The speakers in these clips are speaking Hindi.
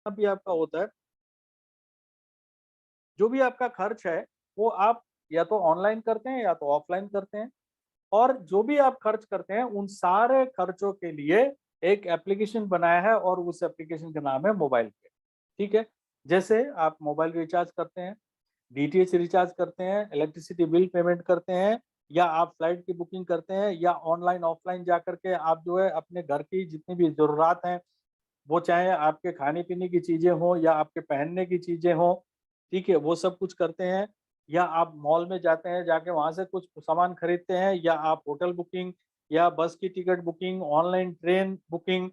भी आपका होता है, जो भी आपका खर्च है वो आप या तो ऑनलाइन करते हैं या तो ऑफलाइन करते हैं। और जो भी आप खर्च करते हैं उन सारे खर्चों के लिए एक एप्लीकेशन बनाया है और उस एप्लीकेशन का नाम है मोबाइल पे। ठीक है, जैसे आप मोबाइल रिचार्ज करते हैं, डीटीएच रिचार्ज करते हैं, इलेक्ट्रिसिटी बिल पेमेंट करते हैं, या आप फ्लाइट की बुकिंग करते हैं, या ऑनलाइन ऑफलाइन जा करके आप जो है अपने घर की जितनी भी जरूरत हैं, वो चाहे आपके खाने पीने की चीजें हों या आपके पहनने की चीजें हों, ठीक है, वो सब कुछ करते हैं। या आप मॉल में जाते हैं, जाके वहां से कुछ सामान खरीदते हैं, या आप होटल बुकिंग या बस की ticket booking, online train booking,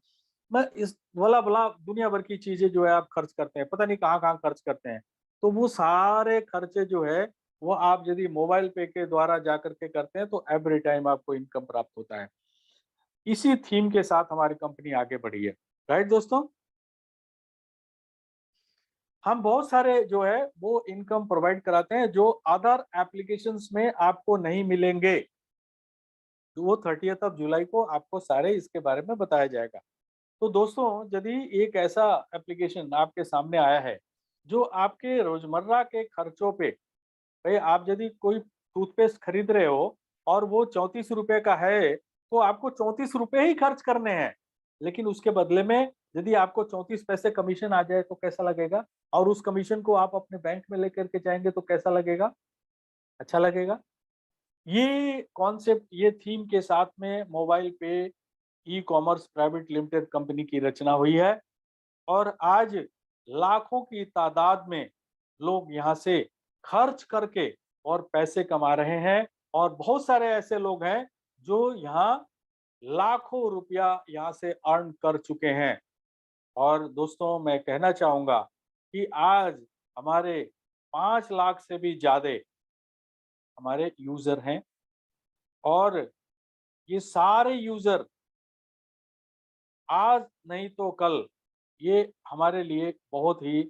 मैं इस भला भला दुनिया भर की चीजें जो है आप खर्च करते हैं, पता नहीं कहाँ कहाँ खर्च करते हैं। तो वो सारे खर्चे जो है वो आप यदि मोबाइल पे के द्वारा जा करके करते हैं तो एवरी टाइम आपको इनकम प्राप्त होता है। इसी थीम के साथ हमारी कंपनी आगे बढ़ी है। राइट दोस्तों, हम बहुत सारे जो है वो इनकम प्रोवाइड कराते हैं जो अदर एप्लीकेशंस में आपको नहीं मिलेंगे। तो वो 30th ऑफ जुलाई को आपको सारे इसके बारे में बताया जाएगा। तो दोस्तों, यदि एक ऐसा एप्लीकेशन आपके सामने आया है जो आपके रोजमर्रा के खर्चों पे, भाई आप यदि कोई टूथपेस्ट खरीद रहे हो और वो 34 रुपए का है, तो आपको 34 रुपए ही खर्च करने हैं। लेकिन उसके बदले में यदि आपको 34 पैसे कमीशन आ जाए तो कैसा लगेगा? और उस कमीशन को आप अपने बैंक में लेकर के जाएंगे तो कैसा लगेगा? अच्छा लगेगा। ये कॉन्सेप्ट, ये थीम के साथ में मोबाइल पे e commerce private limited company की रचना हुई है। और आज लाखों की तादाद में लोग यहाँ से खर्च करके और पैसे कमा रहे हैं। और बहुत सारे ऐसे लोग हैं जो यहाँ लाखों रुपया यहाँ से अर्न कर चुके हैं। और दोस्तों, मैं कहना चाहूंगा कि आज हमारे 5 लाख से भी ज्यादा हमारे यूजर हैं। और ये सारे यूजर आज नहीं तो कल ये हमारे लिए बहुत ही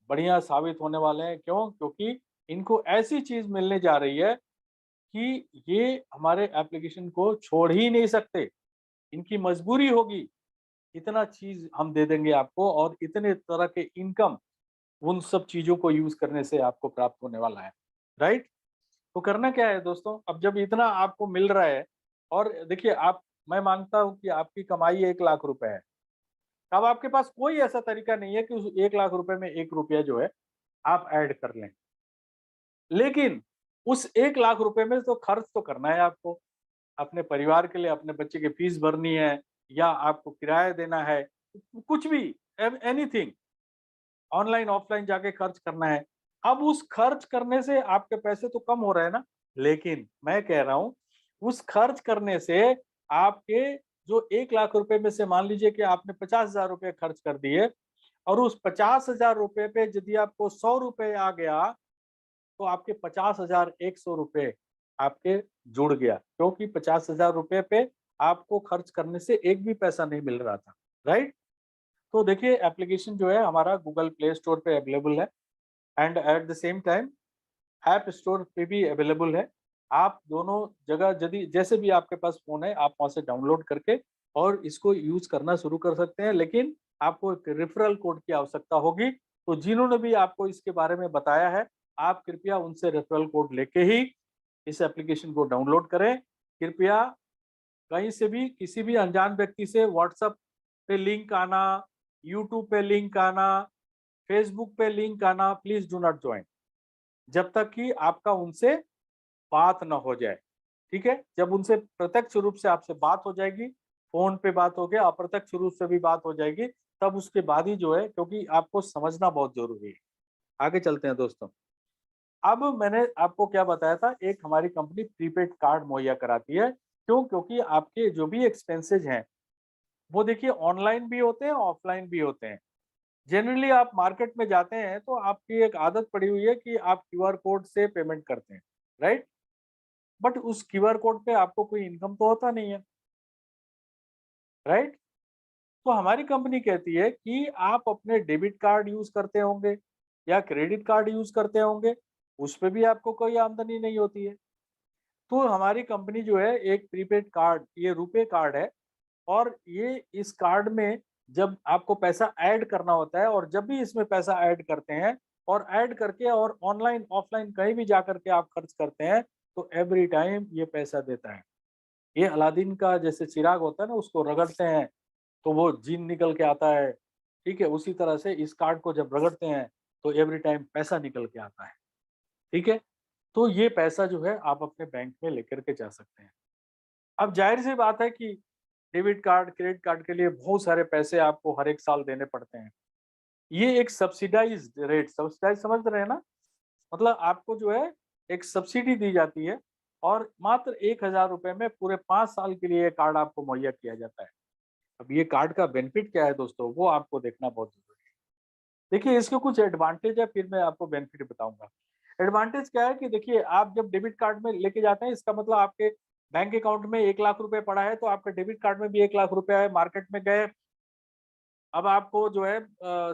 बढ़िया साबित होने वाले हैं। क्यों? क्योंकि इनको ऐसी चीज मिलने जा रही है कि ये हमारे एप्लीकेशन को छोड़ ही नहीं सकते। इनकी मजबूरी होगी, इतना चीज हम दे देंगे आपको और इतने तरह के इनकम उन सब चीजों को यूज करने से आपको प्राप्त होने वाला है। राइट? तो करना क्या है दोस्तों, अब जब इतना आपको मिल रहा है, और देखिए आप, मैं मानता हूं कि आपकी कमाई 1 लाख रुपए है। अब आपके पास कोई ऐसा तरीका नहीं है कि उस 1 लाख रुपए में 1 रुपया जो है आप ऐड कर लें। लेकिन उस 1 लाख रुपए में तो खर्च तो करना है आपको। अपने परिवार के लिए, अपने बच्चे की फीस भरनी है, या आपको किराया देना है, कुछ भी, एनीथिंग, ऑनलाइन ऑफलाइन जाके खर्च करना है। अब उस खर्च करने से आपके पैसे तो कम हो रहे हैं ना, लेकिन मैं कह रहा हूं उस खर्च करने से आपके जो 1 लाख रुपए में से मान लीजिए कि आपने 50,000 रुपए खर्च कर दिए, और उस 50,000 रुपए पे यदि आपको 100 रुपए आ गया, तो आपके 50,100 रुपए आपके जुड़ गया, क्योंकि 50,000 रुपए पे आपको खर्च करने से एक भी पैसा नहीं मिल रहा था। राइट? तो देखिए, एप्लीकेशन जो है हमारा गूगल प्ले स्टोर पे अवेलेबल है, and at the same time app store पे भी अवेलेबल है। आप दोनों जगह यदि जैसे भी आपके पास फ़ोन है, आप वहाँ से डाउनलोड करके और इसको यूज़ करना शुरू कर सकते हैं। लेकिन आपको एक रेफरल कोड की आवश्यकता होगी। तो जिन्होंने भी आपको इसके बारे में बताया है, आप कृपया उनसे रेफरल कोड लेके ही इस एप्लीकेशन को डाउनलोड करें। कृपया कहीं से भी किसी भी अनजान व्यक्ति से व्हाट्सएप पे लिंक आना, यूट्यूब पे लिंक आना, फेसबुक पे लिंक आना, प्लीज़ डू नॉट जॉइन, जब तक कि आपका उनसे बात ना हो जाए। ठीक है? जब उनसे प्रत्यक्ष रूप से आपसे बात हो जाएगी, फ़ोन पे बात हो गया, अप्रत्यक्ष रूप से भी बात हो जाएगी, तब उसके बाद ही जो है, क्योंकि आपको समझना बहुत ज़रूरी है। आगे चलते हैं दोस्तों। अब मैंने आपको क्या बताया था, एक हमारी कंपनी प्रीपेड कार्ड मुहैया कराती है। क्यों? क्योंकि आपके जो भी एक्सपेंसेस हैं, वो देखिए ऑनलाइन भी होते हैं, ऑफलाइन भी होते हैं। जनरली आप मार्केट में जाते हैं तो आपकी एक आदत पड़ी हुई है कि आप क्यूआर कोड से पेमेंट करते हैं, राइट? बट उस क्यूआर कोड पे आपको कोई इनकम तो होता नहीं है, राइट? तो हमारी कंपनी कहती है कि आप अपने डेबिट कार्ड यूज करते होंगे या क्रेडिट कार्ड यूज करते होंगे, उस पे भी आपको कोई आमदनी नहीं होती है। तो हमारी कंपनी जो है एक प्रीपेड कार्ड, ये रुपे कार्ड है, और ये इस कार्ड में जब आपको पैसा ऐड करना होता है और जब भी इसमें पैसा ऐड करते हैं और ऐड करके और ऑनलाइन ऑफलाइन कहीं भी जा करके आप खर्च करते हैं तो एवरी टाइम ये पैसा देता है। ये अलादीन का जैसे चिराग होता है ना, उसको रगड़ते हैं तो वो जीन निकल के आता है, ठीक है? उसी तरह से इस कार्ड को जब रगड़ते हैं तो एवरी टाइम पैसा निकल के आता है, ठीक है? तो ये पैसा जो है आप अपने बैंक में लेकर के जा सकते हैं। अब ज़ाहिर-सी बात है कि डेबिट कार्ड, क्रेडिट कार्ड के लिए बहुत सारे पैसे आपको हर एक साल देने पड़ते हैं। ये एक सब्सिडाइज़्ड रेट, सब्सिडाइज़ समझ रहे हैं ना? मतलब आपको जो है एक सब्सिडी दी जाती है और मात्र ₹1000 में पूरे 5 साल के लिए ये कार्ड आपको मुहैया किया जाता है। अब ये कार्ड का बेनिफिट क्या है दोस्तों, वो आपको देखना बहुत ज़रूरी है। देखिए इसके कुछ एडवांटेज है, फिर मैं आपको बेनिफिट बताऊँगा। एडवांटेज क्या है कि देखिए आप जब डेबिट कार्ड में लेके जाते हैं, इसका मतलब आपके बैंक अकाउंट में ₹1,00,000 पड़ा है तो आपके डेबिट कार्ड में भी ₹1,00,000 है। मार्केट में गए, अब आपको जो है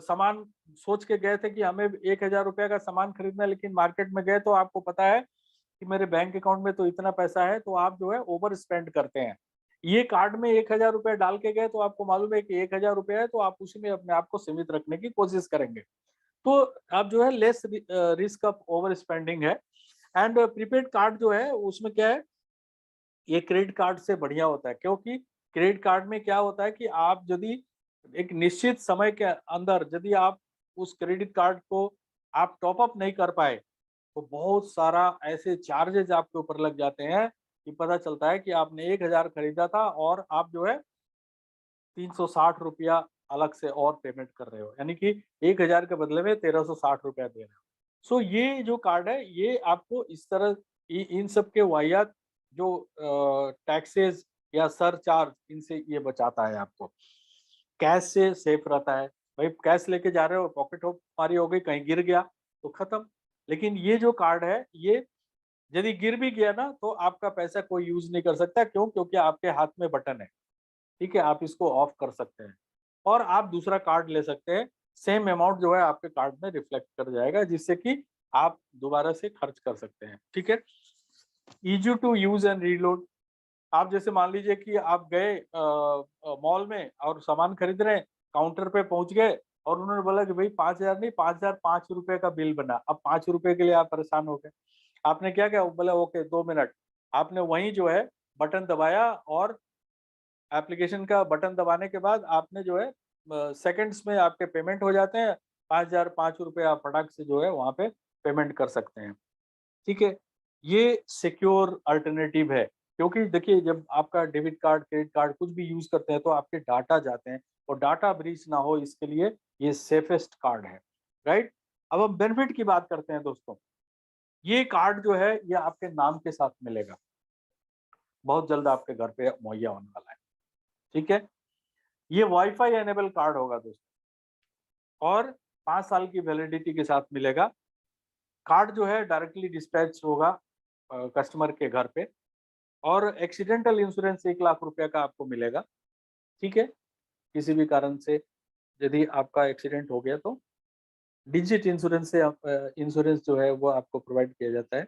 सामान सोच के गए थे कि हमें ₹1000 का सामान खरीदना है, लेकिन मार्केट में गए तो आपको पता है कि मेरे बैंक अकाउंट में तो इतना पैसा है, तो आप जो है ओवर स्पेंड करते हैं। ये कार्ड में ₹1000 डाल के गए तो आपको मालूम है कि ₹1000 है, तो आप उसी में अपने आप को सीमित रखने की कोशिश करेंगे। तो आप जो है less risk of over spending है। एंड प्रीपेड कार्ड जो है उसमें क्या है, ये क्रेडिट कार्ड से बढ़िया होता है, क्योंकि क्रेडिट कार्ड में क्या होता है कि आप यदि एक निश्चित समय के अंदर यदि आप उस क्रेडिट कार्ड को आप टॉप अप नहीं कर पाए तो बहुत सारा ऐसे चार्जेज आपके ऊपर लग जाते हैं कि पता चलता है कि आपने 1000 खरीदा था और आप जो है ₹360 अलग से और पेमेंट कर रहे हो, यानी कि 1000 के बदले में ₹1360 दे रहे हो। सो ये जो कार्ड है ये आपको इस तरह इन सब के वाहियात जो टैक्सेस या सरचार्ज, इनसे ये बचाता है आपको। कैश से सेफ रहता है, भाई कैश लेके जा रहे हो, पॉकेट हो मारी हो गई, कहीं गिर गया तो खत्म। लेकिन ये जो कार्ड है ये यदि गिर भी गया ना तो आपका पैसा कोई यूज नहीं कर सकता, क्यों? क्योंकि आपके हाथ में बटन है, ठीक है? आप इसको ऑफ कर सकते हैं और आप दूसरा कार्ड ले सकते हैं। सेम अमाउंट जो है आपके कार्ड में रिफ्लेक्ट कर जाएगा, जिससे कि आप दोबारा से खर्च कर सकते हैं, ठीक है? Easy to use and reload. आप जैसे मान लीजिए कि आप गए मॉल में और सामान खरीद रहे हैं, काउंटर पे पहुँच गए और उन्होंने बोला कि भई 5000 नहीं, ₹5005 का बिल बना। अब ₹5 के लिए आप परेशान हो गए। आपने क्या किया? वो बोला ओके 2 मिनट। आपने वहीं जो है बटन दबाया और एप्लीकेशन का बटन दबाने के बाद आपने जो है सेकंड्स में आपके पेमेंट हो जाते हैं। ₹5005 आप फटाक से जो है वहाँ पे पेमेंट कर सकते हैं। ठीक है? ये सिक्योर अल्टरनेटिव है, क्योंकि देखिए जब आपका डेबिट कार्ड, क्रेडिट कार्ड कुछ भी यूज़ करते हैं तो आपके डाटा जाते हैं और डाटा ब्रीच ना हो इसके लिए ये सेफेस्ट कार्ड है, राइट? अब हम बेनिफिट की बात करते हैं दोस्तों। ये कार्ड जो है ये आपके नाम के साथ मिलेगा, बहुत जल्द आपके घर पे मुहैया होने वाला है, ठीक है? ये वाईफाई इनेबल कार्ड होगा दोस्तों और 5 साल की वैलिडिटी के साथ मिलेगा। कार्ड जो है डायरेक्टली डिस्पैच होगा कस्टमर के घर पे और एक्सीडेंटल इंश्योरेंस ₹1,00,000 का आपको मिलेगा, ठीक है? किसी भी कारण से यदि आपका एक्सीडेंट हो गया तो डिजिट इंश्योरेंस से आप इंश्योरेंस जो है वो आपको प्रोवाइड किया जाता है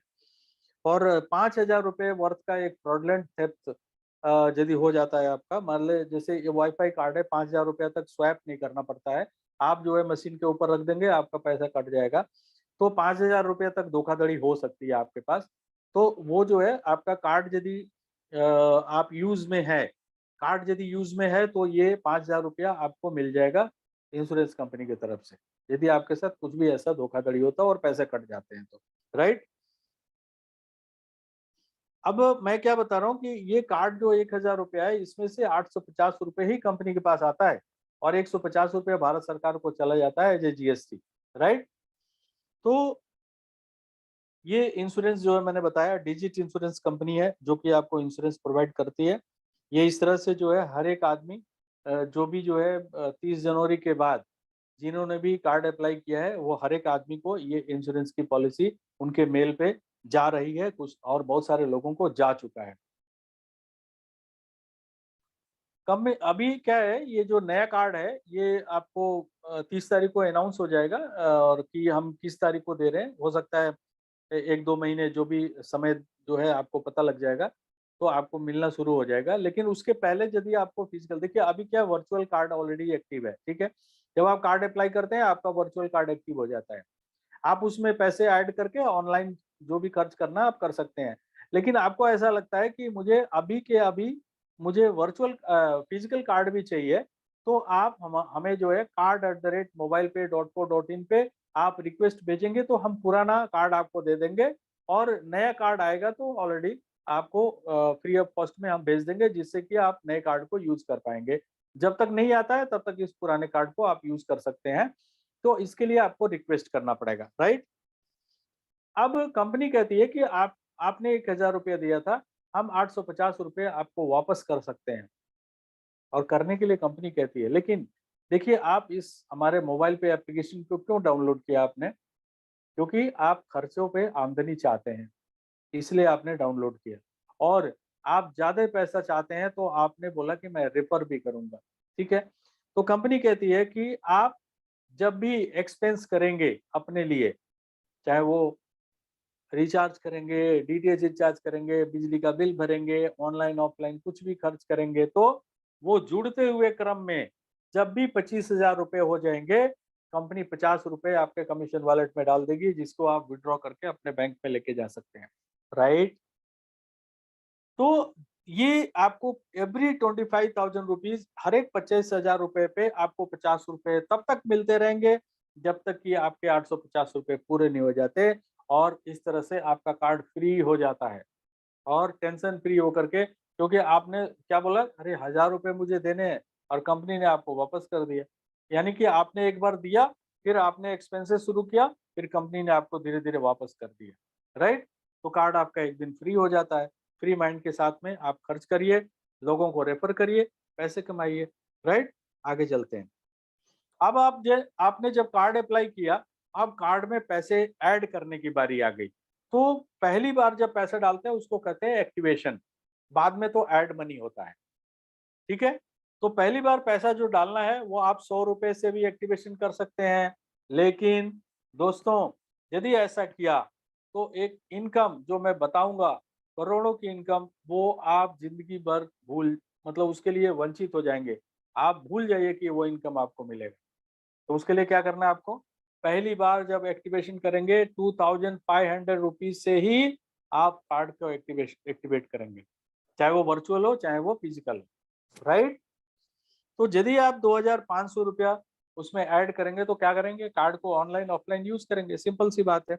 और ₹5000 वर्थ का एक फ्रॉडलेंट थेफ्ट यदि हो जाता है आपका, मान ले जैसे ये वाईफाई कार्ड है, ₹5000 तक स्वैप नहीं करना पड़ता है। आप जो है मशीन के ऊपर रख देंगे, आपका पैसा कट जाएगा। तो ₹5000 तक धोखाधड़ी हो सकती है आपके पास। तो वो जो है आपका कार्ड यदि आप यूज़ में है, कार्ड यदि यूज़ में है तो ये ₹5000 आपको मिल जाएगा इंश्योरेंस कंपनी की तरफ से। यदि आपके साथ कुछ भी ऐसा धोखाधड़ी होता है और पैसे कट जाते हैं तो, राइट? अब मैं क्या बता रहा हूँ कि ये कार्ड जो ₹1000 है, इसमें से ₹850 ही कंपनी के पास आता है और ₹150 भारत सरकार को चला जाता है एज़ ए जीएसटी, राइट? तो ये इंश्योरेंस जो है मैंने बताया डिजिट इंश्योरेंस कंपनी है, जो कि आपको इंश्योरेंस प्रोवाइड करती है। ये इस तरह से जो है हर एक आदमी जो भी जो है 30 जनवरी के बाद जिन्होंने भी कार्ड अप्लाई किया है, वो हर एक आदमी को ये इंश्योरेंस की पॉलिसी उनके मेल पे जा रही है, कुछ और बहुत सारे लोगों को जा चुका है। कब में अभी क्या है, ये जो नया कार्ड है ये आपको 30 तारीख को अनाउंस हो जाएगा और कि हम किस तारीख को दे रहे हैं। हो सकता है 1-2 महीने जो भी समय जो है आपको पता लग जाएगा। तो आपको मिलना शुरू हो जाएगा। लेकिन उसके पहले यदि आपको फिजिकल, देखिए अभी क्या वर्चुअल कार्ड ऑलरेडी एक्टिव है, ठीक है। जब आप कार्ड अप्लाई करते हैं आपका वर्चुअल कार्ड एक्टिव हो जाता है, आप उसमें पैसे ऐड करके ऑनलाइन जो भी खर्च करना है आप कर सकते हैं। लेकिन आपको ऐसा लगता है कि मुझे अभी के अभी मुझे वर्चुअल फिजिकल कार्ड भी चाहिए, तो आप हमें जो है card@mobilepay.co.in पे आप रिक्वेस्ट भेजेंगे तो हम पुराना कार्ड आपको दे देंगे, और नया कार्ड आएगा तो ऑलरेडी आपको फ्री ऑफ कॉस्ट में हम भेज देंगे, जिससे कि आप नए कार्ड को यूज कर पाएंगे। जब तक नहीं आता है तब तक इस पुराने कार्ड को आप यूज कर सकते हैं। तो इसके लिए आपको रिक्वेस्ट करना पड़ेगा, राइट। अब कंपनी कहती है कि आपने 1000 रुपया दिया था, हम 850 रुपये आपको वापस कर सकते हैं, और करने के लिए कंपनी कहती है। लेकिन देखिए, आप इस हमारे मोबाइल पे एप्लीकेशन को क्यों डाउनलोड किया आपने? क्योंकि आप खर्चों पे आमदनी चाहते हैं, इसलिए आपने डाउनलोड किया। और आप ज्यादा पैसा चाहते हैं तो आपने बोला कि मैं रेफर भी करूंगा, ठीक है। तो कंपनी कहती है कि आप जब भी एक्सपेंस करेंगे अपने लिए, चाहे वो रिचार्ज करेंगे, डीटीएच रिचार्ज करेंगे, बिजली का बिल भरेंगे, ऑनलाइन ऑफलाइन कुछ भी खर्च करेंगे, तो वो जुड़ते हुए क्रम में जब भी 25,000 रुपये हो जाएंगे, कंपनी 50 रुपये आपके कमीशन वॉलेट में डाल देगी, जिसको आप विड्रॉ करके अपने बैंक में लेके जा सकते हैं, राइट। तो ये आपको एवरी 25,000 रुपीज, हर एक 25,000 रुपये पे आपको 50 रुपये तब तक मिलते रहेंगे जब तक कि आपके 850 रुपये पूरे नहीं हो जाते, और इस तरह से आपका कार्ड फ्री हो जाता है, और टेंशन फ्री होकर के, क्योंकि आपने क्या बोला, अरे 1000 रुपये मुझे देने हैं, और कंपनी ने आपको वापस कर दिया। यानी कि आपने एक बार दिया, फिर आपने एक्सपेंसेस शुरू किया, फिर कंपनी ने आपको धीरे धीरे वापस कर दिया, राइट। तो कार्ड आपका एक दिन फ्री हो जाता है। फ्री माइंड के साथ में आप खर्च करिए, लोगों को रेफर करिए, पैसे कमाइए, राइट। आगे चलते हैं। अब आपने जब कार्ड अप्लाई किया, अब कार्ड में पैसे ऐड करने की बारी आ गई। तो पहली बार जब पैसे डालते हैं उसको कहते हैं एक्टिवेशन, बाद में तो ऐड मनी होता है, ठीक है। तो पहली बार पैसा जो डालना है वो आप 100 रुपए से भी एक्टिवेशन कर सकते हैं। लेकिन दोस्तों, यदि ऐसा किया तो एक इनकम जो मैं बताऊंगा, करोड़ों की इनकम, वो आप जिंदगी भर भूल, मतलब उसके लिए वंचित हो जाएंगे। आप भूल जाइए कि वो इनकम आपको मिलेगा। तो उसके लिए क्या करना है आपको, पहली बार जब एक्टिवेशन करेंगे 2500 रुपीज से ही आप कार्ड को एक्टिवेट करेंगे, चाहे वो वर्चुअल हो चाहे वो फिजिकल हो, राइट। तो यदि आप 2500 रुपया उसमें ऐड करेंगे तो क्या करेंगे, कार्ड को ऑनलाइन ऑफलाइन यूज करेंगे, सिंपल सी बात है।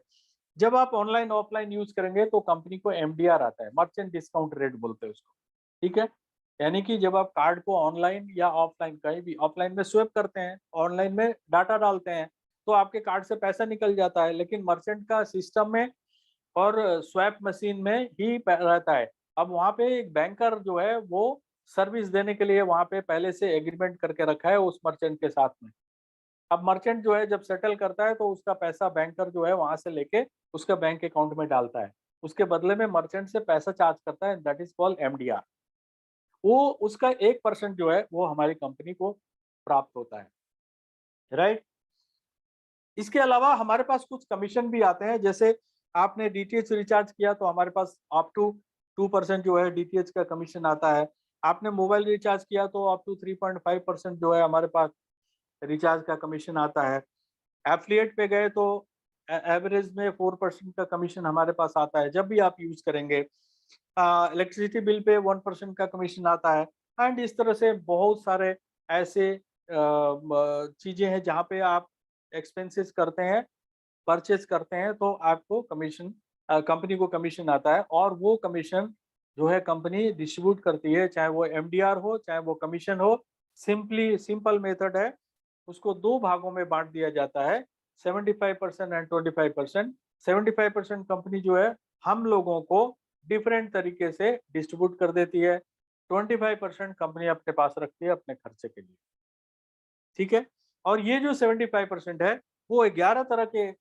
जब आप ऑनलाइन ऑफलाइन यूज करेंगे तो कंपनी को एमडीआर आता है, मर्चेंट डिस्काउंट रेट बोलते हैं उसको, ठीक है। यानी कि जब आप कार्ड को ऑनलाइन या ऑफलाइन, कहीं भी ऑफलाइन में स्wipe करते हैं, ऑनलाइन में डाटा डालते हैं, तो आपके कार्ड से पैसा निकल जाता है, लेकिन मर्चेंट का सिस्टम में और स्वैप मशीन में ही रहता है। अब वहाँ पे एक बैंकर जो है वो सर्विस देने के लिए वहाँ पे पहले से एग्रीमेंट करके रखा है उस मर्चेंट के साथ में। अब मर्चेंट जो है जब सेटल करता है तो उसका पैसा बैंकर जो है वहां से लेके उसका बैंक अकाउंट में डालता है। उसके बदले में मर्चेंट से पैसा चार्ज करता है, दैट इज कॉल्ड एमडीआर। वो उसका 1% जो है वो हमारी कंपनी को प्राप्त होता है, राइट। इसके अलावा हमारे पास कुछ कमीशन भी आते हैं, जैसे आपने डीटीएच रिचार्ज किया तो हमारे पास अप टू 2% जो है डीटीएच का कमीशन आता है। आपने मोबाइल रिचार्ज किया तो अप टू 3.5% जो है हमारे पास रिचार्ज का कमीशन आता है। एफिलिएट पे गए तो एवरेज में 4% का कमीशन हमारे पास आता है जब भी आप यूज करेंगे। इलेक्ट्रिसिटी बिल पे 1% का कमीशन आता है। एंड इस तरह से बहुत सारे ऐसे चीजें हैं जहाँ पे आप एक्सपेंसेस करते हैं, परचेज करते हैं, तो आपको कमीशन, कंपनी को कमीशन आता है, और वो कमीशन जो है कंपनी डिस्ट्रीब्यूट करती है, चाहे वो एमडीआर हो चाहे वो कमीशन हो। सिंपल मेथड है, उसको दो भागों में बांट दिया जाता है, 75% एंड 25%। 75% कंपनी जो है हम लोगों को डिफरेंट तरीके से डिस्ट्रीब्यूट कर देती है, 25% कंपनी अपने पास रखती है अपने खर्चे के लिए, ठीक है। और ये जो 75% है वो 11 तरह के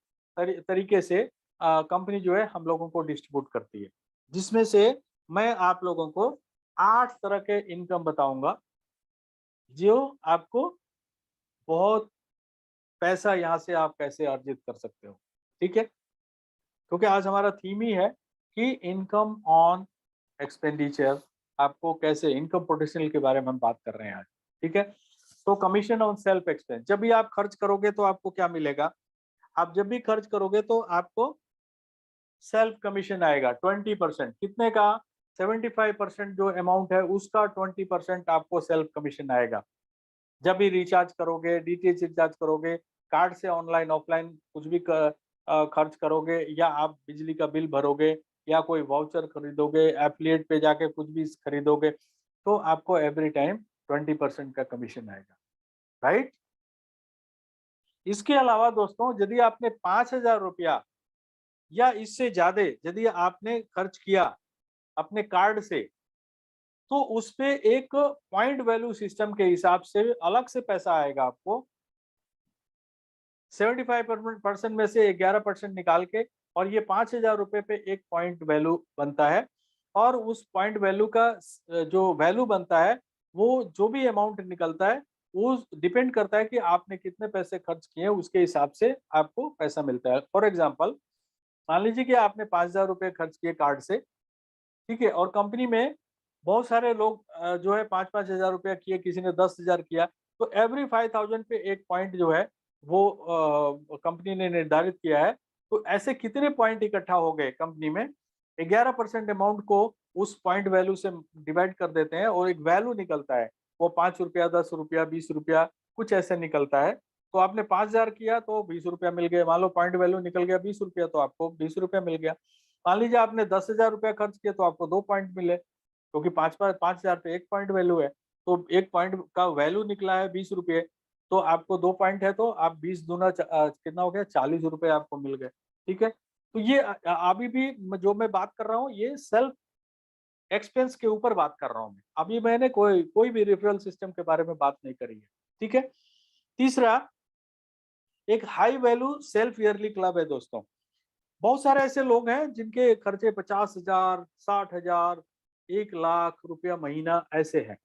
तरीके से कंपनी जो है हम लोगों को डिस्ट्रीब्यूट करती है, जिसमें से मैं आप लोगों को 8 तरह के इनकम बताऊंगा जो आपको बहुत पैसा यहाँ से आप कैसे अर्जित कर सकते हो, ठीक है। क्योंकि आज हमारा थीम ही है कि इनकम ऑन एक्सपेंडिचर, आपको कैसे इनकम पोटेंशियल के बारे में हम बात कर रहे हैं आज, ठीक है। तो कमीशन ऑन सेल्फ एक्सपेंस, जब भी आप खर्च करोगे तो आपको क्या मिलेगा, आप जब भी खर्च करोगे तो आपको सेल्फ कमीशन आएगा 20%, कितने का, 75% जो अमाउंट है उसका 20% आपको सेल्फ कमीशन आएगा। जब भी रिचार्ज करोगे, डीटीएच रिचार्ज करोगे, कार्ड से ऑनलाइन ऑफलाइन कुछ भी खर्च करोगे, या आप बिजली का बिल भरोगे, या कोई वाउचर खरीदोगे, एफिलिएट पे जाके कुछ भी खरीदोगे, तो आपको एवरी टाइम 20% का कमीशन आएगा, राइट। इसके अलावा दोस्तों, यदि आपने 5,000 रुपया या इससे ज्यादा यदि आपने खर्च किया अपने कार्ड से, तो उस पे एक पॉइंट वैल्यू सिस्टम के हिसाब से अलग से पैसा आएगा आपको, 75% में से 11% निकाल के, और ये 5,000 रुपए पे एक पॉइंट वैल्यू बनता है। और उस पॉइंट वैल्यू का जो वैल्यू बनता है, वो जो भी अमाउंट निकलता है वो डिपेंड करता है कि आपने कितने पैसे खर्च किए, उसके हिसाब से आपको पैसा मिलता है। फॉर एग्जाम्पल, मान लीजिए कि आपने 5,000 रुपए खर्च किए कार्ड से, ठीक है, और कंपनी में बहुत सारे लोग जो है 5-5 हजार रुपया किए, किसी ने 10,000 किया, तो एवरी 5,000 पे एक पॉइंट जो है वो कंपनी ने निर्धारित किया है। तो ऐसे कितने पॉइंट इकट्ठा हो गए कंपनी में, 11% अमाउंट को उस पॉइंट वैल्यू से डिवाइड कर देते हैं और एक वैल्यू निकलता है, वो 5 रुपया, 10 रुपया, 20 रुपया, कुछ ऐसे निकलता है। तो आपने 5,000 किया तो 20 रुपया मिल गए, मान लो पॉइंट वैल्यू निकल गया 20 रुपया, तो आपको 20 रुपया मिल गया। मान लीजिए आपने 10,000 रुपया खर्च किया तो आपको 2 पॉइंट मिले, क्योंकि 5,000 पे एक पॉइंट वैल्यू है, तो एक पॉइंट का वैल्यू निकला है 20 रुपये, तो आपको 2 पॉइंट है, तो आप 20 दूना कितना हो गया, 40 रुपये आपको मिल गए, ठीक है। तो ये अभी भी जो मैं बात कर रहा हूँ, ये सेल्फ एक्सपेंस के ऊपर बात कर रहा हूँ मैं, अभी मैंने कोई भी रेफरल सिस्टम के बारे में बात नहीं करी है, ठीक है। तीसरा, एक high value self yearly club है दोस्तों। बहुत सारे ऐसे लोग हैं जिनके खर्चे 50,000, 60,000, 1 लाख रुपया महीना ऐसे हैं,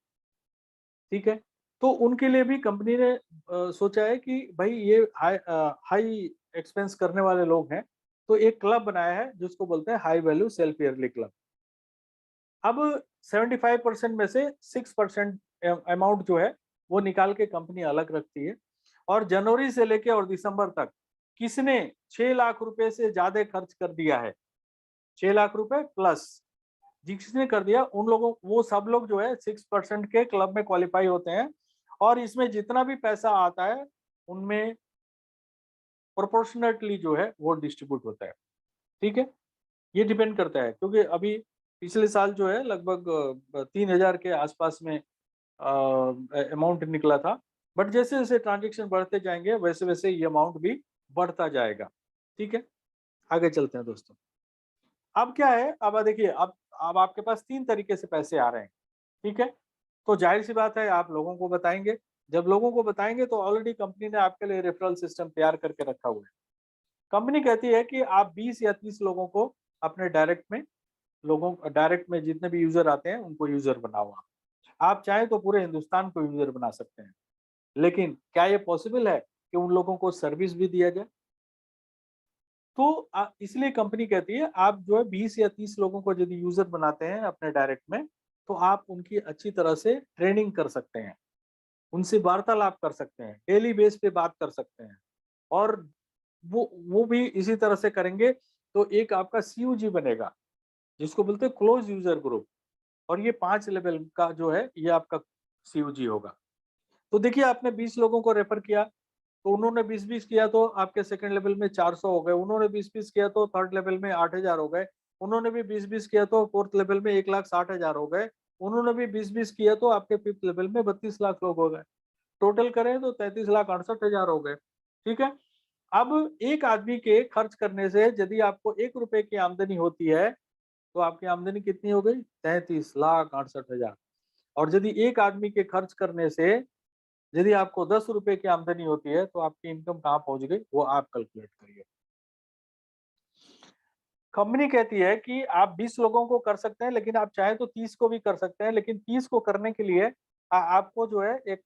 ठीक है। तो उनके लिए भी कंपनी ने सोचा है कि भाई ये हाई एक्सपेंस करने वाले लोग हैं, तो एक क्लब बनाया है जिसको बोलते हैं high value self yearly club. अब 75% में से 6% अमाउंट जो है वो निकाल के कंपनी अलग रखती है, और जनवरी से लेके और दिसंबर तक किसने 6 लाख रुपए से ज्यादा खर्च कर दिया है, 6 लाख रुपए प्लस जिसने कर दिया, उन लोगों, वो सब लोग जो है 6% के क्लब में क्वालिफाई होते हैं, और इसमें जितना भी पैसा आता है उनमें प्रोपोर्शनेटली जो है वो डिस्ट्रीब्यूट होता है, ठीक है। ये डिपेंड करता है, क्योंकि अभी पिछले साल जो है लगभग 3,000 के आसपास में अमाउंट निकला था, बट जैसे जैसे ट्रांजेक्शन बढ़ते जाएंगे वैसे वैसे ये अमाउंट भी बढ़ता जाएगा, ठीक है। आगे चलते हैं दोस्तों। अब क्या है, अब देखिए, अब आपके पास 3 तरीके से पैसे आ रहे हैं, ठीक है। तो जाहिर सी बात है आप लोगों को बताएंगे, जब लोगों को बताएंगे तो ऑलरेडी कंपनी ने आपके लिए रेफरल सिस्टम तैयार करके रखा हुआ है। कंपनी कहती है कि आप 20 या 30 लोगों को अपने डायरेक्ट में जितने भी यूजर आते हैं उनको यूजर बनाओ। आप चाहें तो पूरे हिंदुस्तान को यूजर बना सकते हैं, लेकिन क्या ये पॉसिबल है कि उन लोगों को सर्विस भी दिया जाए? तो इसलिए कंपनी कहती है आप जो है 20 या 30 लोगों को यदि यूजर बनाते हैं अपने डायरेक्ट में, तो आप उनकी अच्छी तरह से ट्रेनिंग कर सकते हैं, उनसे वार्तालाप कर सकते हैं, डेली बेस पे बात कर सकते हैं, और वो भी इसी तरह से करेंगे, तो एक आपका सीयूजी बनेगा जिसको बोलते हैं क्लोज यूजर ग्रुप, और ये 5 लेवल का जो है ये आपका सीयूजी होगा। तो देखिए, आपने 20 लोगों को रेफर किया, तो उन्होंने 20-20 किया तो आपके सेकंड लेवल में 400 हो गए, उन्होंने 20-20 किया तो थर्ड लेवल में 8,000 हो गए, उन्होंने भी 20-20 किया तो फोर्थ लेवल में 1,60,000 हो गए, उन्होंने भी 20-20 किया तो आपके फिफ्थ लेवल में 32 लाख लोग हो गए। टोटल करें तो 33,68,000 हो गए, ठीक है। अब एक आदमी के खर्च करने से यदि आपको 1 रुपए की आमदनी होती है, तो आपकी आमदनी कितनी हो गई, 33,68,000। और यदि एक आदमी के खर्च करने से यदि आपको 10 रुपए की आमदनी होती है, तो आपकी इनकम कहाँ पहुंच गई, वो आप कैलकुलेट करिए। कंपनी कहती है कि आप 20 लोगों को कर सकते हैं, लेकिन आप चाहे तो 30 को भी कर सकते हैं, लेकिन 30 को करने के लिए आपको जो है एक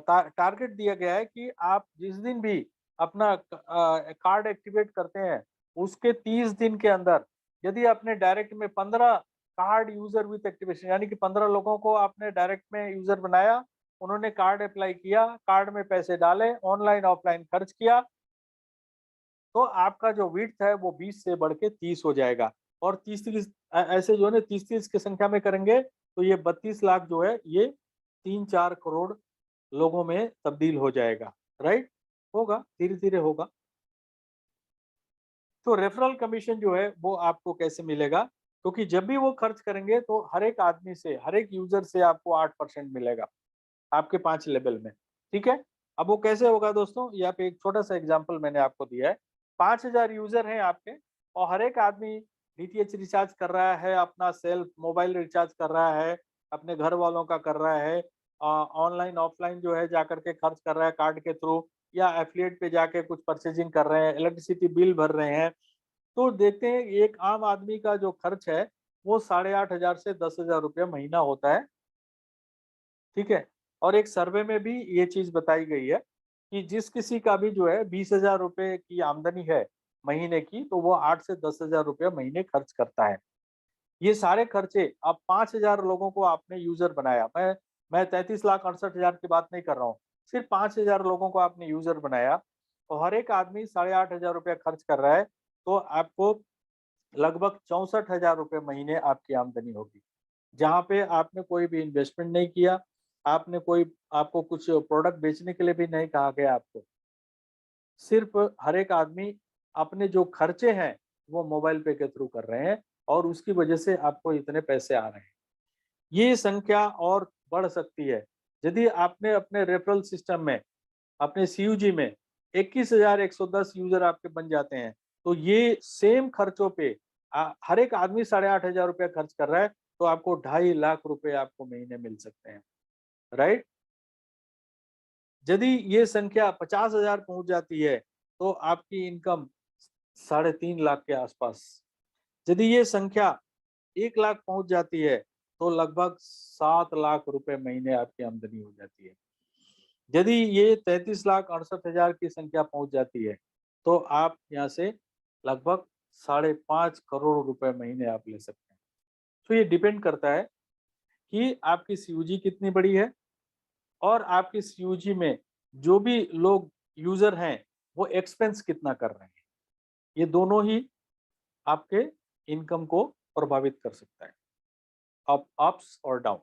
टारगेट दिया गया है कि आप जिस दिन भी अपना कार्ड एक्टिवेट करते हैं, उसके 30 दिन के अंदर यदि अपने डायरेक्ट में 15 कार्ड यूजर विथ एक्टिवेशन, यानी कि 15 लोगों को आपने डायरेक्ट में यूजर बनाया, उन्होंने कार्ड अप्लाई किया, कार्ड में पैसे डाले, ऑनलाइन ऑफलाइन खर्च किया, तो आपका जो विड्थ है वो 20 से बढ़ के 30 हो जाएगा। और 30-30 ऐसे जो है ना 30-30 की संख्या में करेंगे तो ये 32 लाख जो है ये 3-4 करोड़ लोगों में तब्दील हो जाएगा। राइट, होगा, धीरे धीरे होगा। तो रेफरल कमीशन जो है वो आपको कैसे मिलेगा, क्योंकि जब भी वो खर्च करेंगे तो हर एक आदमी से, हर एक यूजर से आपको 8% मिलेगा आपके 5 लेवल में। ठीक है, अब वो कैसे होगा दोस्तों, यहाँ पे एक छोटा सा एग्जांपल मैंने आपको दिया है। 5000 यूजर हैं आपके और हर एक आदमी डीटीएच रिचार्ज कर रहा है, अपना सेल्फ मोबाइल रिचार्ज कर रहा है, अपने घर वालों का कर रहा है, ऑनलाइन ऑफलाइन जो है जाकर के खर्च कर रहा है कार्ड के थ्रू, या एफिलिएट पे जाके कुछ परचेजिंग कर रहे हैं, इलेक्ट्रिसिटी बिल भर रहे हैं। तो देखते हैं एक आम आदमी का जो खर्च है वो 8,500 से 10,000 रुपया महीना होता है। ठीक है, और एक सर्वे में भी ये चीज बताई गई है कि जिस किसी का भी जो है 20,000 रुपए की आमदनी है महीने की, तो वो 8 से 10,000 रुपया महीने खर्च करता है। ये सारे खर्चे, अब 5,000 लोगों को आपने यूजर बनाया, मैं 33,68,000 की बात नहीं कर रहा हूँ, सिर्फ 5,000 लोगों को आपने यूजर बनाया और हर एक आदमी 8,500 रुपया खर्च कर रहा है, तो आपको लगभग 64,000 रुपये महीने आपकी आमदनी होगी। जहाँ पे आपने कोई भी इन्वेस्टमेंट नहीं किया, आपने कोई, आपको कुछ प्रोडक्ट बेचने के लिए भी नहीं कहा गया आपको, सिर्फ हर एक आदमी अपने जो खर्चे हैं वो मोबाइल पे के थ्रू कर रहे हैं और उसकी वजह से आपको इतने पैसे आ रहे हैं। ये संख्या और बढ़ सकती है यदि आपने अपने रेफरल सिस्टम में, अपने सीयूजी में 21,110 यूजर आपके बन जाते हैं, तो ये सेम खर्चों पे हर एक आदमी 8,500 रुपया खर्च कर रहा है, तो आपको 2.5 लाख रुपए आपको महीने मिल सकते हैं। राइट, यदि ये संख्या 50,000 पहुंच जाती है तो आपकी इनकम 3.5 लाख के आसपास, यदि ये संख्या 1 लाख पहुंच जाती है तो लगभग 7 लाख रुपए महीने आपकी आमदनी हो जाती है। यदि ये 33,68,000 की संख्या पहुंच जाती है तो आप यहाँ से लगभग 5.5 करोड़ रुपए महीने आप ले सकते हैं। तो ये डिपेंड करता है कि आपकी सीयूजी कितनी बड़ी है और आपकी सीयूजी में जो भी लोग यूजर हैं वो एक्सपेंस कितना कर रहे हैं। ये दोनों ही आपके इनकम को प्रभावित कर सकता है, अप्स और डाउन।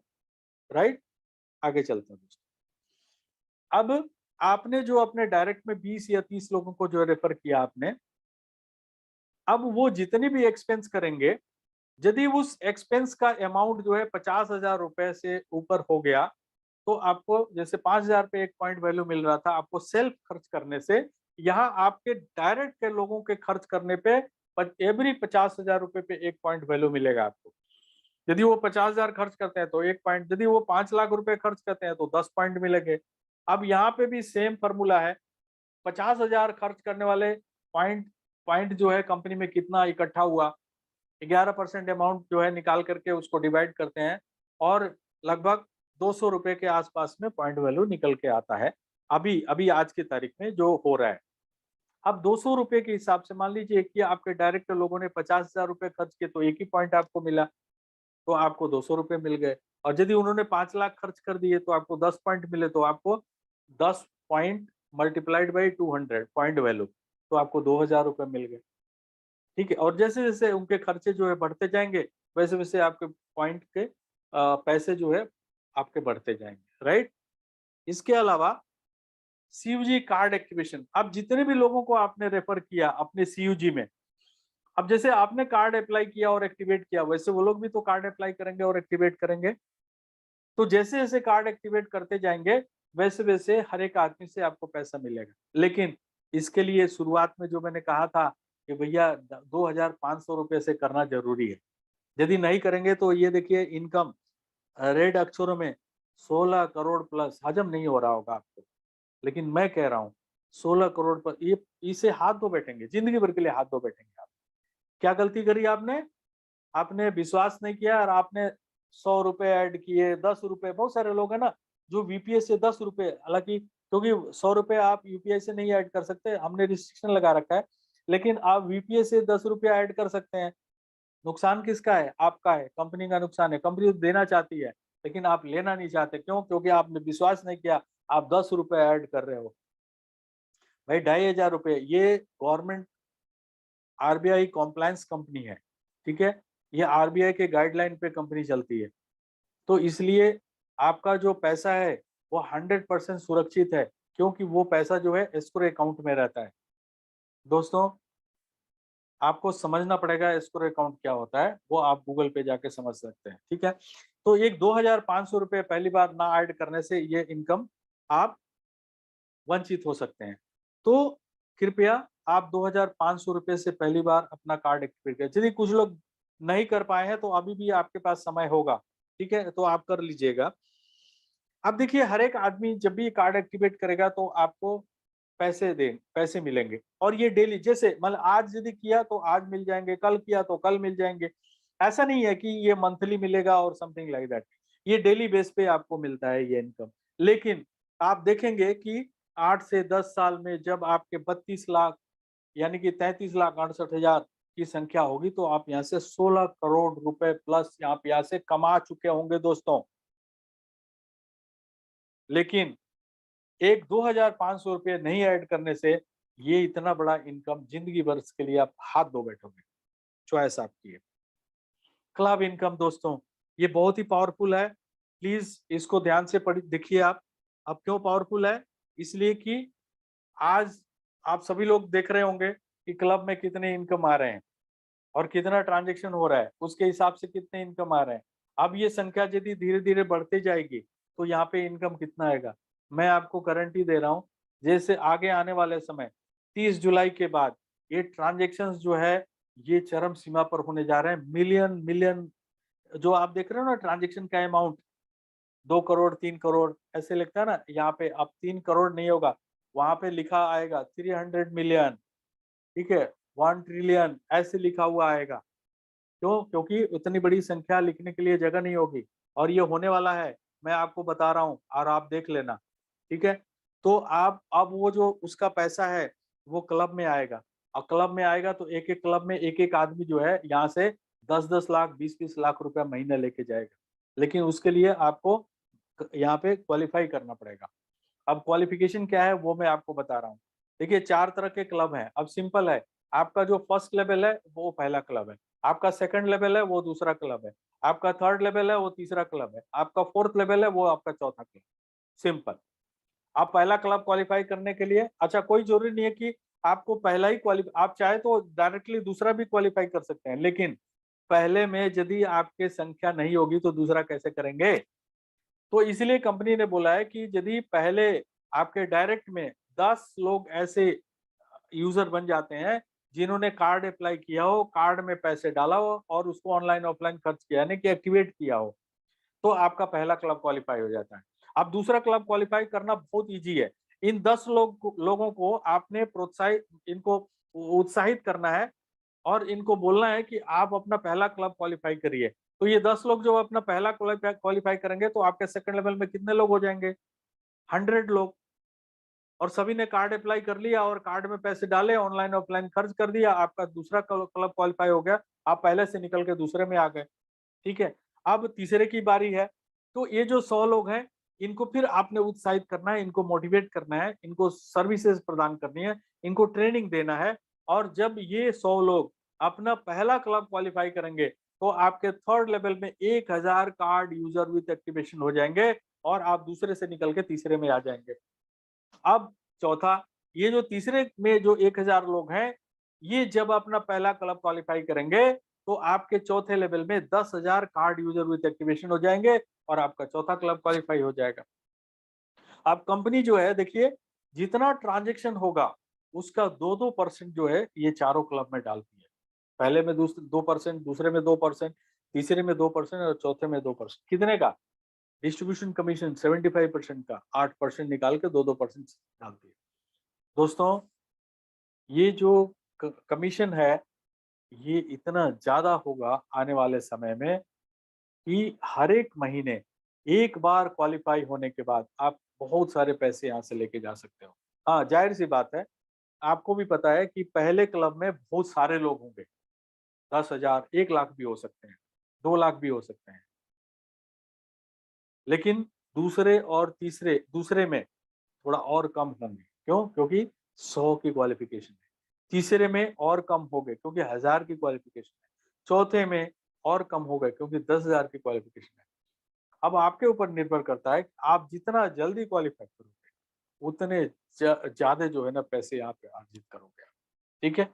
राइट, आगे चलते हैं दोस्तों। अब आपने जो अपने डायरेक्ट में 20 या 30 लोगों को जो रेफर किया आपने, अब वो जितने भी एक्सपेंस करेंगे, यदि उस एक्सपेंस का अमाउंट जो है 50,000 रुपए से ऊपर हो गया, तो आपको जैसे 5,000 पे एक पॉइंट वैल्यू मिल रहा था, आपको सेल्फ खर्च करने से यहाँ आपके डायरेक्ट के लोगों के खर्च करने पे एवरी 50,000 रुपए पे एक पॉइंट वैल्यू मिलेगा आपको। यदि वो 50,000 खर्च करते हैं तो एक पॉइंट, यदि वो 5 लाख रुपए खर्च करते हैं तो 10 पॉइंट मिलेंगे। अब यहाँ पे भी सेम फॉर्मूला है, 50,000 खर्च करने वाले पॉइंट पॉइंट जो है कंपनी में कितना इकट्ठा हुआ, 11% अमाउंट जो है निकाल करके उसको डिवाइड करते हैं और लगभग 200 रुपए के आसपास में पॉइंट वैल्यू निकल के आता है, अभी अभी आज की तारीख में जो हो रहा है। अब 200 रुपए के हिसाब से मान लीजिए कि आपके डायरेक्ट लोगों ने 50,000 रुपए खर्च किए तो एक ही पॉइंट आपको मिला, तो आपको 200 रुपए मिल गए। और यदि उन्होंने 5 लाख खर्च कर दिए तो आपको 10 पॉइंट मिले, तो आपको 10 point multiplied by 200 point value, तो आपको 2,000 रुपए मिल गए। ठीक है, और जैसे जैसे उनके खर्चे जो है बढ़ते जाएंगे वैसे वैसे आपके पॉइंट के पैसे जो है आपके बढ़ते जाएंगे। राइट, इसके अलावा सीयूजी कार्ड एक्टिवेशन, अब जितने भी लोगों को आपने रेफर किया अपने सीयूजी में, अब जैसे आपने कार्ड अप्लाई किया और एक्टिवेट किया वैसे वो लोग भी तो कार्ड अप्लाई करेंगे और एक्टिवेट करेंगे। तो जैसे जैसे कार्ड एक्टिवेट करते जाएंगे वैसे वैसे हर एक आदमी से आपको पैसा मिलेगा। लेकिन इसके लिए शुरुआत में जो मैंने कहा था कि भैया 2,500 रुपए से करना जरूरी है, यदि नहीं करेंगे तो ये देखिए इनकम रेड अक्षरों में 16 करोड़ प्लस हजम नहीं हो रहा होगा आपको। लेकिन मैं कह रहा हूँ 16 करोड़ पर ये, इसे हाथ धो बैठेंगे, जिंदगी भर के लिए हाथ धो बैठेंगे आप। क्या गलती करी आपने, आपने विश्वास नहीं किया और आपने 100 रुपए ऐड किए, 10 रुपए, बहुत सारे लोग हैं ना जो वीपीआई से 10 रुपए, हालांकि क्योंकि 100 रुपए आप यूपीआई से नहीं ऐड कर सकते, हमने रिस्ट्रिक्शन लगा रखा है, लेकिन आप वीपीआई से 10 रुपया ऐड कर सकते हैं। नुकसान किसका है? आपका है, कंपनी का नुकसान है। कंपनी तो देना चाहती है, लेकिन आप लेना नहीं चाहते। क्यों? क्योंकि आपने विश्वास नहीं किया, आप 10 रुपए ऐड कर रहे हो। भाई 2500 रुपए, ये गवर्नमेंट आरबीआई कॉम्प्लायंस कंपनी है, ठीक है? ये आरबीआई के गाइडलाइन पे कंपनी चलती है। तो इसलिए आपका जो पैसा है वो 100% सुरक्षित है, क्योंकि वो पैसा जो है एस्क्रो अकाउंट में रहता है। दोस्तों, आपको समझना पड़ेगा एस्क्रो अकाउंट क्या होता है, वो आप गूगल पे जाके समझ सकते हैं, ठीक है? तो एक 2500 रुपए पहली बार ना ऐड करने से ये इनकम आप वंचित हो सकते हैं। तो कृपया आप 2500 रुपए से पहली बार अपना कार्ड एक्टिवेट करें। यदि कुछ लोग नहीं कर पाए हैं तो अभी भी आपके पास समय होगा, ठीक है? तो आप कर लीजिएगा। अब देखिए, हर एक आदमी जब भी कार्ड एक्टिवेट करेगा तो आपको पैसे मिलेंगे, और ये डेली, जैसे मतलब आज यदि किया तो आज मिल जाएंगे, कल किया तो कल मिल जाएंगे। ऐसा नहीं है कि ये मंथली मिलेगा और समथिंग लाइक दैट। ये डेली बेस पे आपको मिलता है ये इनकम। लेकिन आप देखेंगे कि 8 से 10 साल में जब आपके 32 लाख यानी कि 33,68,000 की संख्या होगी, तो आप यहाँ से 16 करोड़ रुपए प्लस आप यहाँ से कमा चुके होंगे दोस्तों। लेकिन एक 2500 रुपये नहीं ऐड करने से ये इतना बड़ा इनकम जिंदगी भर के लिए आप हाथ धो बैठोगे। चॉइस आपकी है। क्लब इनकम दोस्तों, ये बहुत ही पावरफुल है। प्लीज इसको ध्यान से पढ़ देखिए आप। अब क्यों पावरफुल है? इसलिए कि आज आप सभी लोग देख रहे होंगे कि क्लब में कितने इनकम आ रहे हैं और कितना ट्रांजैक्शन हो रहा है, उसके हिसाब से कितने इनकम आ रहे हैं। अब ये संख्या यदि धीरे-धीरे बढ़ती जाएगी, तो यहाँ पे इनकम कितना आएगा? मैं आपको गारंटी दे रहा हूँ, जैसे आगे आने वाले समय 30 जुलाई के बाद ये ट्रांजैक्शंस जो है, ये चरम सीमा पर होने जा रहे हैं। मिलियन मिलियन जो आप देख रहे हो ना ट्रांजैक्शन का अमाउंट, 2 करोड़, 3 करोड़ ऐसे लिखता है ना, यहाँ पे अब 3 करोड़ नहीं होगा, वहाँ पे लिखा आएगा 300 मिलियन, ठीक है? 1 ट्रिलियन ऐसे लिखा हुआ आएगा। क्यों? क्योंकि उतनी बड़ी संख्या लिखने के लिए जगह नहीं होगी, और ये होने वाला है, मैं आपको बता रहा हूँ और आप देख लेना, ठीक है? तो आप अब वो जो उसका पैसा है, वो क्लब में आएगा, और क्लब में आएगा तो एक-एक क्लब में एक-एक आदमी जो है यहाँ से 10-10 लाख, 20-20 लाख रुपया महीना लेके जाएगा। लेकिन उसके लिए आपको यहाँ पे क्वालीफाई करना पड़ेगा। अब क्वालिफिकेशन क्या है वो मैं आपको बता रहा हूँ। देखिए 4 तरह के क्लब हैं। अब सिंपल है, आपका जो फर्स्ट लेवल है वो पहला क्लब है, आपका सेकंड लेवल है वो दूसरा क्लब है, आपका थर्ड लेवल है वो तीसरा क्लब है, आपका फोर्थ लेवल है वो आपका चौथा क्लब। सिंपल। आप पहला क्लब क्वालीफाई करने के लिए, अच्छा कोई जरूरी नहीं है कि आपको पहला ही आप चाहे तो डायरेक्टली दूसरा भी क्वालीफाई कर सकते हैं, लेकिन पहले में यदि आपके संख्या नहीं होगी तो दूसरा कैसे करेंगे? तो इसलिए कंपनी ने बोला है कि यदि पहले आपके डायरेक्ट में 10 लोग ऐसे यूजर बन जाते हैं जिन्होंने कार्ड अप्लाई किया हो, कार्ड में पैसे डाला हो और उसको ऑनलाइन ऑफलाइन खर्च किया यानी कि एक्टिवेट किया हो, तो आपका पहला क्लब क्वालीफाई हो जाता है। अब दूसरा क्लब क्वालीफाई करना बहुत ईजी है। इन 10 लोगों को आपने प्रोत्साहित इनको उत्साहित करना है, और इनको बोलना है कि आप अपना पहला क्लब क्वालीफाई करिए। तो ये 10 लोग जो अपना पहला क्लब क्वालीफाई करेंगे तो आपके सेकंड लेवल में कितने लोग हो जाएंगे? 100 लोग। और सभी ने कार्ड अप्लाई कर लिया और कार्ड में पैसे डाले, ऑनलाइन ऑफलाइन खर्च कर दिया, आपका दूसरा क्लब क्वालीफाई हो गया, आप पहले से निकल के दूसरे में आ गए, ठीक है? अब तीसरे की बारी है, तो ये जो 100 लोग हैं, इनको फिर आपने उत्साहित करना है, इनको मोटिवेट करना है, इनको सर्विसेज प्रदान करनी है, इनको ट्रेनिंग देना है, और जब ये 100 लोग अपना पहला क्लब क्वालीफाई करेंगे, तो आपके थर्ड लेवल में 1000 कार्ड यूजर विथ एक्टिवेशन हो जाएंगे, और आप दूसरे से निकल के तीसरे में आ जाएंगे। अब चौथा, ये जो तीसरे में जो 1000 लोग हैं, ये जब अपना पहला क्लब क्वालीफाई करेंगे, तो आपके चौथे लेवल में 10,000 कार्ड यूजर विथ एक्टिवेशन हो जाएंगे, और आपका चौथा क्लब क्वालीफाई हो जाएगा। अब कंपनी जो है देखिए, जितना ट्रांजैक्शन होगा, उसका 2-2% जो है ये चारों क्लब में डालती है। पहले में 2%, दूसरे में 2%, तीसरे में 2% और चौथे में 2%। कितने का? डिस्ट्रीब्यूशन कमीशन 75% का 8% निकाल के 2-2% डालती है। दोस्तों, ये जो कमीशन है, ये इतना ज्यादा होगा आने वाले समय में कि हर एक महीने एक बार क्वालिफाई होने के बाद आप बहुत सारे पैसे यहाँ से लेके जा सकते हो। हाँ, जाहिर सी बात है, आपको भी पता है कि पहले क्लब में बहुत सारे लोग होंगे, 10,000, 1 लाख भी हो सकते हैं, 2 लाख भी हो सकते हैं। लेकिन दूसरे में थोड़ा और कम होंगे। क्यों? क्योंकि 100 की क्वालिफिकेशन है। तीसरे में और कम हो गए क्योंकि 1000 की क्वालिफिकेशन है। चौथे में और कम हो गए क्योंकि 10,000 की क्वालिफिकेशन है। अब आपके ऊपर निर्भर करता है कि आप जितना जल्दी क्वालिफाई करोगे, उतने ज़्यादा जो है ना पैसे यहाँ पे अर्जित करोगे आप। ठीक है?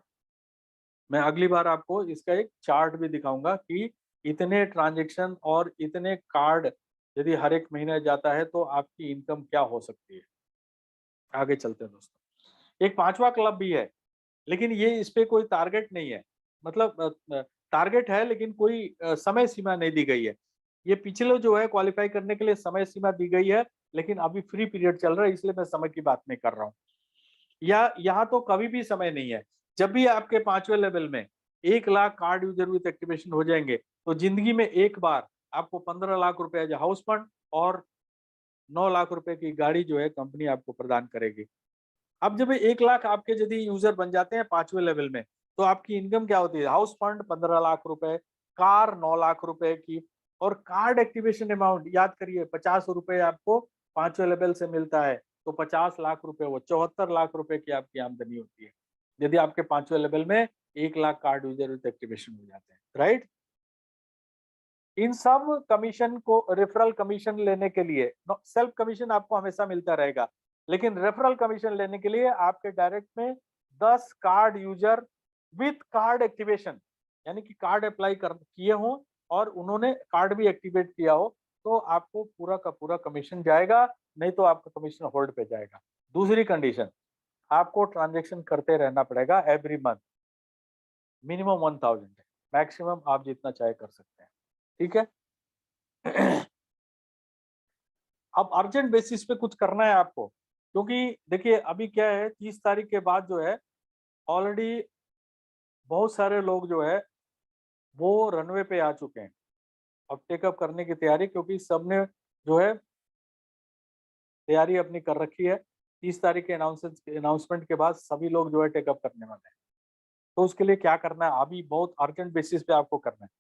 मैं अगली बार आपको इसका एक चार्ट भी दिखाऊँगा कि इतने ट्रांज़ैक्शन और इतने कार्ड यदि हर एक महीने जाता है तो आपकी इनकम क्या हो सकती है। आगे चलते हैं दोस्तों। एक 5वां क्लब भी है, लेकिन ये इस पे कोई टारगेट नहीं है। मतलब टारगेट है लेकिन कोई समय सीमा नहीं दी गई है। ये पिछले जो है क्वालीफाई करने के लिए समय सीमा दी गई है, लेकिन अभी फ्री पीरियड चल रहा है इसलिए मैं समय की बात नहीं कर रहा हूँ। या यहाँ तो कभी भी समय नहीं है। जब भी आपके 5वें लेवल में 1 lakh card user with activation हो जाएँगे, तो ज़िंदगी में एक बार आपको 15 लाख रुपए एज़ अ हाउस फंड और 9 लाख रुपए की गाड़ी जो है कंपनी आपको प्रदान करेगी। अब जब 1 लाख आपके यदि यूज़र बन जाते हैं 5वें लेवल में, तो आपकी इनकम क्या होती है? हाउस फंड 15 लाख रुपए, कार 9 लाख रुपए की और कार्ड एक्टिवेशन अमाउंट याद करिए ₹50 आपको 5वें लेवल से मिलता है, तो 50 लाख रुपए वो 74 लाख रुपए की आपकी आमदनी होती है। यदि आपके 5वें लेवल में 1 lakh card user with activation हो जाते हैं, राइट? इन सब कमीशन को रेफरल कमीशन लेने के लिए सेल्फ कमीशन आपको हमेशा मिलता रहेगा, लेकिन रेफरल कमीशन लेने के लिए आपके डायरेक्ट में 10 card user with card activation यानी कि कार्ड अप्लाई कर किए हों और उन्होंने कार्ड भी एक्टिवेट किया हो, तो आपको पूरा का पूरा कमीशन जाएगा, नहीं तो आपका कमीशन होल्ड पे जाएगा। दूसरी कंडीशन, आपको ट्रांजेक्शन करते रहना पड़ेगा एवरी मंथ, मिनिमम 1000 है, मैक्सिमम आप जितना चाहे कर सकते हैं। ठीक है? अब अर्जेंट बेसिस पे कुछ करना है आपको, क्योंकि देखिए अभी क्या है 30 तारीख के बाद जो है ऑलरेडी बहुत सारे लोग जो है वो रनवे पे आ चुके हैं। अब टेकअप करने की तैयारी, क्योंकि सबने जो है तैयारी अपनी कर रखी है। 30 तारीख के अनाउंसमेंट के बाद सभी लोग जो है टेकअप करने वाले हैं। तो उसके लिए क्या करना है, अभी बहुत अर्जेंट बेसिस पे आपको करना है।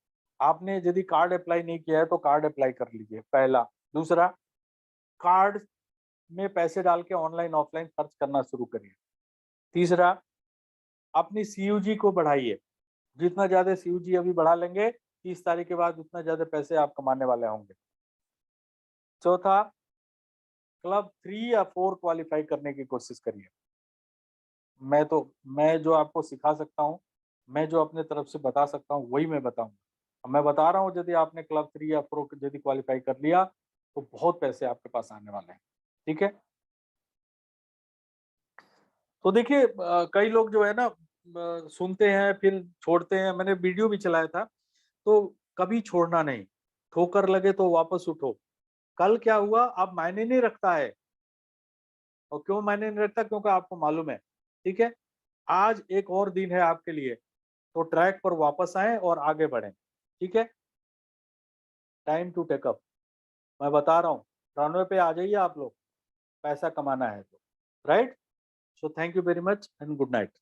आपने यदि कार्ड अप्लाई नहीं किया है तो कार्ड अप्लाई कर लीजिए, पहला। दूसरा, कार्ड में पैसे डाल के ऑनलाइन ऑफलाइन खर्च करना शुरू करिए। तीसरा, अपनी सीयूजी को बढ़ाइए। जितना ज़्यादा सीयूजी अभी बढ़ा लेंगे, 30 तारीख के बाद उतना ज़्यादा पैसे आप कमाने वाले होंगे। चौथा, क्लब 3 या 4 क्वालीफाई करने की कोशिश करिए। मैं जो आपको सिखा सकता हूँ, मैं जो अपने तरफ से बता सकता हूँ, वही मैं बताऊँगा। मैं बता रहा हूँ यदि आपने क्लब 3 या 4 यदि क्वालीफाई कर लिया, तो बहुत पैसे आपके पास आने वाले हैं। ठीक है? तो देखिए कई लोग जो है ना सुनते हैं फिर छोड़ते हैं। मैंने वीडियो भी चलाया था, तो कभी छोड़ना नहीं। ठोकर लगे तो वापस उठो। कल क्या हुआ अब मायने नहीं रखता है। और क्यों मायने नहीं रखता? क्योंकि आपको मालूम है। ठीक है? आज एक और दिन है आपके लिए, तो ट्रैक पर वापस आएँ और आगे बढ़ें। ठीक है? Time to take up. मैं बता रहा हूँ, रनवे पे आ जाइए आप लोग, पैसा कमाना है तो। Right? So thank you very much and good night.